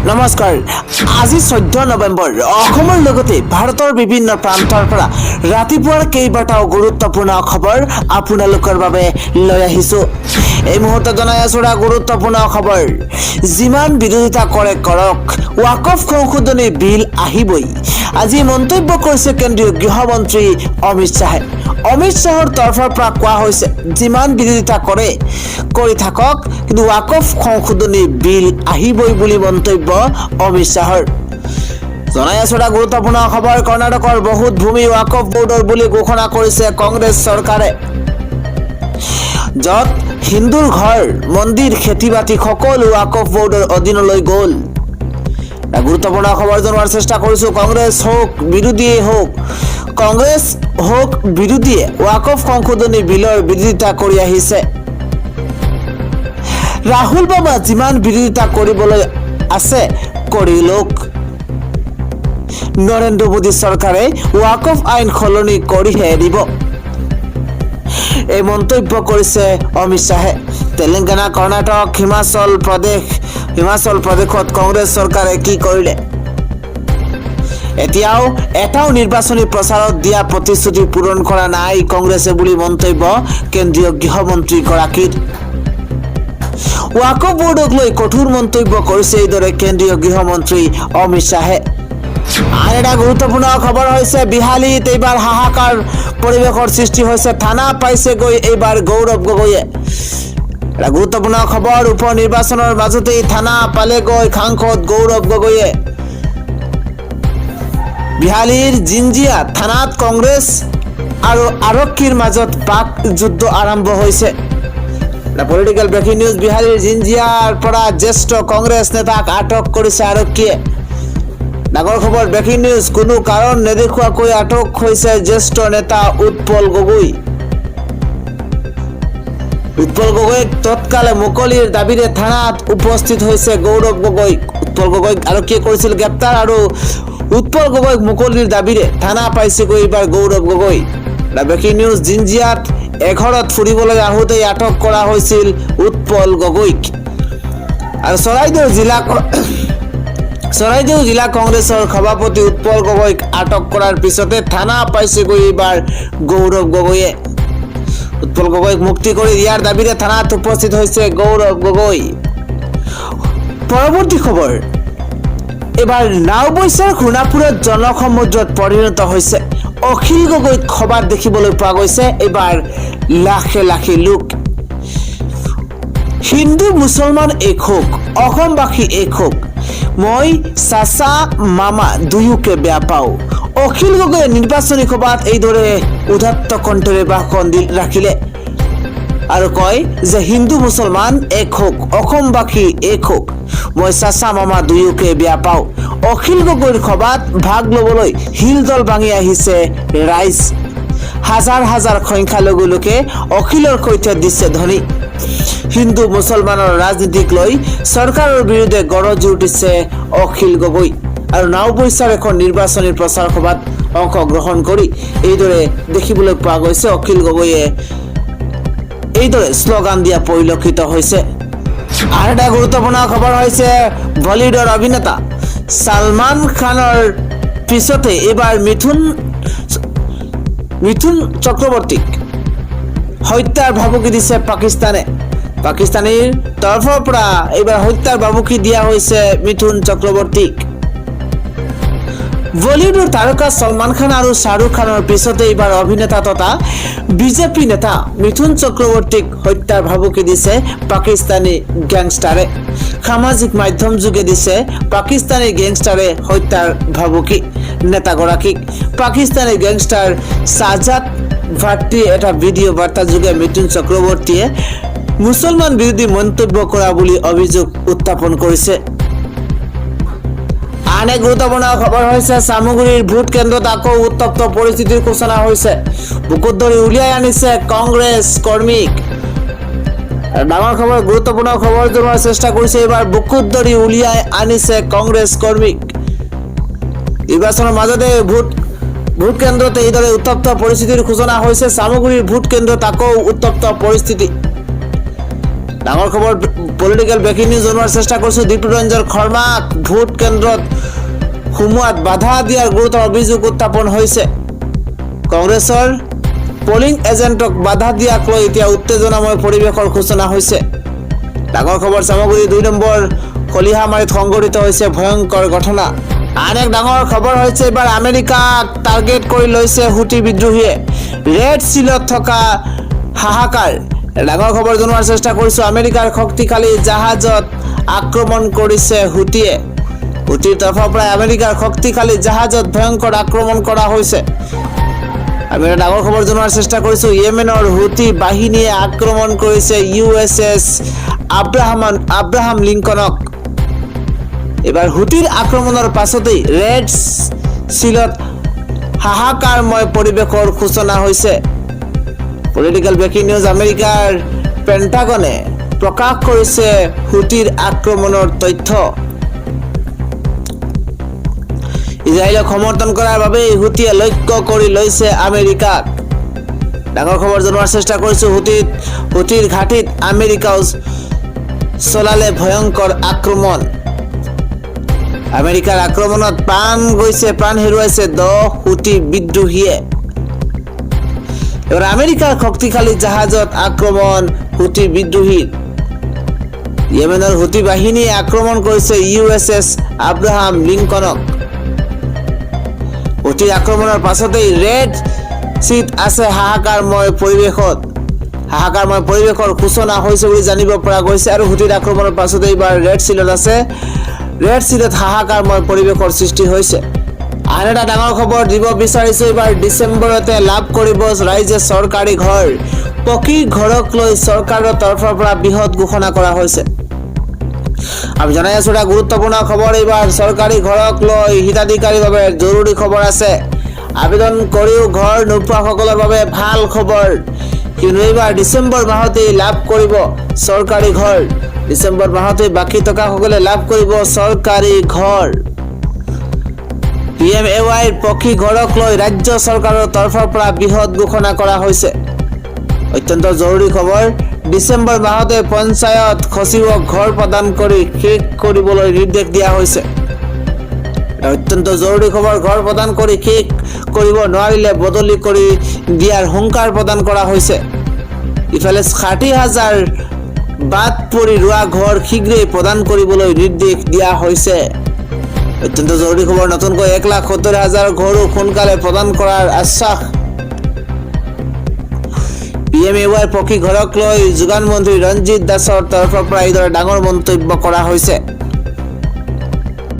নমস্কাৰ। আজি 14 নৱেম্বৰ। অসমৰ লগতে ভাৰতৰ বিভিন্ন প্ৰান্তৰ পৰা ৰাতিপুৱাৰ কেইবাটাও গুৰুত্বপূৰ্ণ খবৰ আপোনালোকৰ বাবে লৈ আহিছো। এই মুহূৰ্তত জনাই আছো গুৰুত্বপূৰ্ণ খবৰ। যিমান বিৰোধিতা কৰে কৰক, ৱাকফ সংশোধনী বিল আহিবই। আজি মন্তব্য কৰিছে কেন্দ্ৰীয় গৃহমন্ত্ৰী অমিত শ্বাহে। অমিত শ্বাহৰ তৰফৰ পৰা কোৱা হৈছে, যিমান বিৰোধিতা কৰে কৰি থাকক, কিন্তু ৱাকফ সংশোধনী বিল আহিবই বুলি মন্তব্য অমিত শ্বাহৰ। জনাই আছো গুৰুত্বপূৰ্ণ খবৰ। কৰ্ণাটকৰ বহুত ভূমি ৱাকফ বোৰ্ডৰ বুলি ঘোষণা কৰিছে কংগ্ৰেছ চৰকাৰে, য'ত হিন্দুৰ ঘৰ, মন্দিৰ, খেতি বাতি সকলো ৱাকফ বোৰ্ডৰ অধীনলৈ গ'ল। গুৰুত্বপূৰ্ণ খবৰ জনোৱাৰ চেষ্টা কৰিছো। কংগ্ৰেছ হোক বিৰোধীয়ে ৱাকফ সংশোধনী বিলৰ বিৰোধিতা কৰি আহিছে। ৰাহুল বাবা যিমান বিৰোধিতা কৰিবলৈ আছে কৰি লওক। নৰেন্দ্ৰ মোদী চৰকাৰে ৱাকফ আইন সলনি কৰিহে দিব, এই মন্তব্য কৰিছে অমিত শ্বাহে। তেলেংগানা, কৰ্ণাটক, হিমাচল প্ৰদেশত কংগ্ৰেছ চৰকাৰে কি কৰিলে? এটাও নিৰ্বাচনী প্ৰচাৰত দিয়া প্ৰতিশ্ৰুতি পূৰণ কৰা নাই কংগ্ৰেছে বুলি মন্তব্য কেন্দ্ৰীয় গৃহমন্ত্ৰী গৰাকীৰ। ৱাকফ বোৰ্ডক লৈ কঠোৰ মন্তব্য কৰিছে এইদৰে কেন্দ্ৰীয় গৃহমন্ত্ৰী অমিত শ্বাহে। আন এটা গুৰুত্বপূৰ্ণ খবৰ হৈছে, বিহালীত এইবাৰ হাহাকাৰ পৰিৱেশৰ সৃষ্টি হৈছে। থানা পাইছেগৈ এইবাৰ গৌৰৱ গগৈয়ে। এটা গুৰুত্বপূৰ্ণ খবৰ। উপ নিৰ্বাচনৰ মাজতেই থানা পালেগৈ সাংসদ গৌৰৱ গগৈয়ে। বিহালীৰ জিঞ্জিয়া থানাত কংগ্ৰেছ আৰু আৰক্ষীৰ মাজত বাক যুদ্ধ আৰম্ভ হৈছে। Political breaking news. বিহালীৰ জিঞ্জিয়াৰ পৰা জ্যেষ্ঠ কংগ্ৰেছ নেতাক আটক কৰিছে আৰক্ষীয়ে। ডাঙৰ খবৰ, ব্ৰেকিং নিউজ। কোনো কাৰণ নেদেখুৱাকৈ আটক হৈছে জ্যেষ্ঠ নেতা উৎপল গগৈ। উৎপল গগৈক তৎকালে মুকলিৰ দাবীৰে থানাত উপস্থিত হৈছে গৌৰৱ গগৈ। উৎপল গগৈক আৰক্ষীয়ে কৰিছিল গ্ৰেপ্তাৰ আৰু উৎপল গগৈক মুকলিৰ দাবীৰে থানা পাইছেগৈ এইবাৰ গৌৰৱ গগৈ। Breaking news. জিঞ্জিয়াত এঘৰত ফুৰিবলৈ আহোঁতেই আটক কৰা হৈছিল উৎপল গগৈক। আৰু চৰাইদেউ জিলা কংগ্ৰেছৰ সভাপতি উৎপল গগৈক আটক কৰাৰ পিছতে থানা পাইছেগৈ এইবাৰ গৌৰৱ গগৈয়ে। উৎপল গগৈক মুক্তি কৰি দিয়াৰ দাবীৰে থানাত উপস্থিত হৈছে গৌৰৱ গগৈ। পৰৱৰ্তী খবৰ। এইবাৰ নাওবৈচাৰ সোণাপুৰত জনসমুদ্ৰত পৰিণত হৈছে। অখিল গগৈক সভাত দেখিবলৈ পোৱা গৈছে এইবাৰ লাখে লাখে লোক। হিন্দু মুছলমান এক হোক, অসমবাসী এক হোক, মই চাচা মামা দুয়োকে বেয়া পাওঁ। অখিল গগৈয়ে নিৰ্বাচনী সভাত এইদৰে উদাত্ত কণ্ঠৰে ভাষণ ৰাখিলে আৰু কয় যে হিন্দু মুছলমান এক হোক, অসমবাসী এক হোক, মই চাচা মামা দুয়োকে বেয়া পাওঁ। অখিল গগৈৰ সভাত ভাগ ল'বলৈ শিলদল ভাঙি আহিছে ৰাইজ। হাজাৰ হাজাৰ সংখ্যালঘু লোকে অখিলৰ সৈতে দিছে ধ্বনি। হিন্দু মুছলমানৰ ৰাজনীতিক লৈ চৰকাৰৰ বিৰুদ্ধে গৰজি উঠিছে অখিল গগৈ। আৰু নাওবৈচাৰ এখন নিৰ্বাচনী প্ৰচাৰ সভাত অংশগ্ৰহণ কৰি এইদৰে দেখিবলৈ পোৱা গৈছে। অখিল গগৈয়ে এইদৰে শ্লোগান দিয়া পৰিলক্ষিত হৈছে। আৰু এটা গুৰুত্বপূৰ্ণ খবৰ হৈছে, বলিউডৰ অভিনেতা ছলমান খানৰ পিছতে এইবাৰ মিথুন চক্ৰৱৰ্তীক হত্যাৰ ভাবুকি দিছে পাকিস্তানে। পাকিস্তানীৰ তৰফৰ পৰা এইবাৰ হত্যাৰ ভাবুকি দিয়া হৈছে মিথুন চক্ৰৱৰ্তীক। বলিউডৰ তাৰকা ছলমান খান আৰু শ্বাহৰুখ খানৰ পিছতে এইবাৰ অভিনেতা তথা বিজেপি নেতা মিথুন চক্ৰৱৰ্তীক হত্যাৰ ভাবুকি দিছে পাকিস্তানী গেংষ্টাৰে। সামাজিক মাধ্যম যোগে দিছে পাকিস্তানী গেংষ্টাৰে হত্যাৰ ভাবুকি নেতাগৰাকীক। পাকিস্তানী গেংষ্টাৰ সাজাদ ভাট্টিয়ে এটা ভিডিঅ' বাৰ্তা যোগে মিথুন চক্ৰৱৰ্তীয়ে মুছলমান বিৰোধী মন্তব্য কৰা বুলি অভিযোগ উত্থাপন কৰিছে। আন এক গুৰুত্বপূৰ্ণ খবৰ হৈছে, চামগুৰিৰ ভোট কেন্দ্ৰত আকৌ উত্তপ্ত পৰিস্থিতিৰ সূচনা হৈছে। বুকুত ধৰি উলিয়াই আনিছে কংগ্ৰেছ কৰ্মীক। ডাঙৰ খবৰ, গুৰুত্বপূৰ্ণ খবৰ জনোৱাৰ চেষ্টা কৰিছে। এইবাৰ বুকুত ধৰি উলিয়াই আনিছে কংগ্ৰেছ কৰ্মীক। নিৰ্বাচনৰ মাজতে ভোট কেন্দ্ৰত এইদৰে উত্তপ্ত পৰিস্থিতিৰ সূচনা হৈছে। চামগুৰিৰ ভোট কেন্দ্ৰত আকৌ উত্তপ্ত পৰিস্থিতি। ডাঙৰ খবৰ পলিটিকেল ব্ৰেকিং নিউজ জনোৱাৰ চেষ্টা কৰিছোঁ। দীপৰঞ্জন শৰ্মাক ভোট কেন্দ্ৰত সোমোৱাত বাধা দিয়াৰ গুৰুতৰ অভিযোগ উত্থাপন হৈছে। কংগ্ৰেছৰ পলিং এজেণ্টক বাধা দিয়াক লৈ এতিয়া উত্তেজনাময় পৰিৱেশৰ সূচনা হৈছে। ডাঙৰ খবৰ চামগুৰি 2 নম্বৰ খলিহামাৰীত সংঘটিত হৈছে ভয়ংকৰ ঘটনা। আন এক ডাঙৰ খবৰ হৈছে এবাৰ আমেৰিকাক টাৰ্গেট কৰি লৈছে হুটি বিদ্ৰোহীয়ে। ৰেড চিলত থকা হাহাকাৰ। ডাঙৰ খবৰ জনোৱাৰ চেষ্টা কৰিছোঁ। আমেৰিকাৰ শক্তিশালী জাহাজত আক্ৰমণ কৰিছে হুটিয়ে। হুটিৰ তৰফৰ পৰা আমেৰিকাৰ শক্তিশালী জাহাজত ভয়ংকৰ আক্ৰমণ কৰা হৈছে। আমি এটা ডাঙৰ খবৰ জনোৱাৰ চেষ্টা কৰিছোঁ। ইয়েমেনৰ হুটি বাহিনীয়ে আক্ৰমণ কৰিছে USS আব্ৰাহাম লিংকনক। এবাৰ হুটিৰ আক্ৰমণৰ পাছতেই ৰেড চিলত হাহাকাৰময় পৰিৱেশৰ সূচনা হৈছে। পলিটিকেল ব্ৰেকিং নিউজ আমেৰিকাৰ পেণ্টাগনে প্ৰকাশ কৰিছে হুটিৰ আক্ৰমণৰ তথ্য। ইজৰাইলক সমৰ্থন কৰাৰ বাবেই হুটিয়ে লক্ষ্য কৰি লৈছে আমেৰিকাক। ডাঙৰ খবৰ জনোৱাৰ চেষ্টা কৰিছোঁ। হুটিৰ ঘাটিত আমেৰিকাও চলালে ভয়ংকৰ আক্ৰমণ। আমেৰিকাৰ আক্ৰমণত প্ৰাণ হেৰুৱাইছে 10 হুটি বিদ্ৰোহীয়ে। এবাৰ আমেৰিকাৰ শক্তিশালী জাহাজত আক্ৰমণ হুটি বিদ্ৰোহীৰ। ইয়েমেনৰ হুটি বাহিনীয়ে আক্ৰমণ কৰিছে USS আব্ৰাহাম লিংকনক। হুটিৰ আক্ৰমণৰ পাছতেই ৰেড চিত আছে হাহাকাৰময় পৰিৱেশৰ সূচনা হৈছে বুলি জানিব পৰা গৈছে। আৰু হুটিৰ আক্ৰমণৰ পাছতেই এইবাৰ ৰেড চিলত আছে। ৰেড চিলত হাহাকাৰময় পৰিৱেশৰ সৃষ্টি হৈছে। আন এটা ডাঙৰ খবৰ দিব বিচাৰিছোঁ। এইবাৰ ডিচেম্বৰতে লাভ কৰিব ৰাইজে চৰকাৰী ঘৰ। পকী ঘৰক লৈ চৰকাৰৰ তৰফৰ পৰা বৃহৎ ঘোষণা কৰা হৈছে। আমি জনাই আছোঁ এটা গুৰুত্বপূৰ্ণ খবৰ। এইবাৰ চৰকাৰী ঘৰক লৈ হিতাধিকাৰীৰ বাবে জৰুৰী খবৰ আছে। আবেদন কৰিও ঘৰ নোপোৱাসকলৰ বাবে ভাল খবৰ। কিন্তু এইবাৰ ডিচেম্বৰ মাহতেই লাভ কৰিব চৰকাৰী ঘৰ। ডিচেম্বৰ মাহতেই বাকী থকাসকলে লাভ কৰিব চৰকাৰী ঘৰ। PMAY পকী ঘৰক লৈ ৰাজ্য চৰকাৰৰ তৰফৰ পৰা বৃহৎ ঘোষণা কৰা হৈছে। অত্যন্ত জৰুৰী খবৰ। ডিচেম্বৰ মাহতে পঞ্চায়ত সচিবক ঘৰ প্ৰদান কৰি শেষ কৰিবলৈ নিৰ্দেশ দিয়া হৈছে। অত্যন্ত জৰুৰী খবৰ। ঘৰ প্ৰদান কৰি শেষ কৰিব নোৱাৰিলে বদলি কৰি দিয়াৰ হুংকাৰ প্ৰদান কৰা হৈছে। ইফালে 60,000 বাদ পৰি ৰোৱা ঘৰ শীঘ্ৰেই প্ৰদান কৰিবলৈ নিৰ্দেশ দিয়া হৈছে। অত্যন্ত জৰুৰী খবৰ। নতুনকৈ 1,70,000 ঘৰো সোনকালে প্ৰদান কৰাৰ আশ্বাস। PMAY পকী ঘৰক লৈ যোগান মন্ত্ৰী ৰঞ্জিত দাসৰ তৰফৰ পৰা এইদৰে ডাঙৰ মন্তব্য কৰা হৈছে।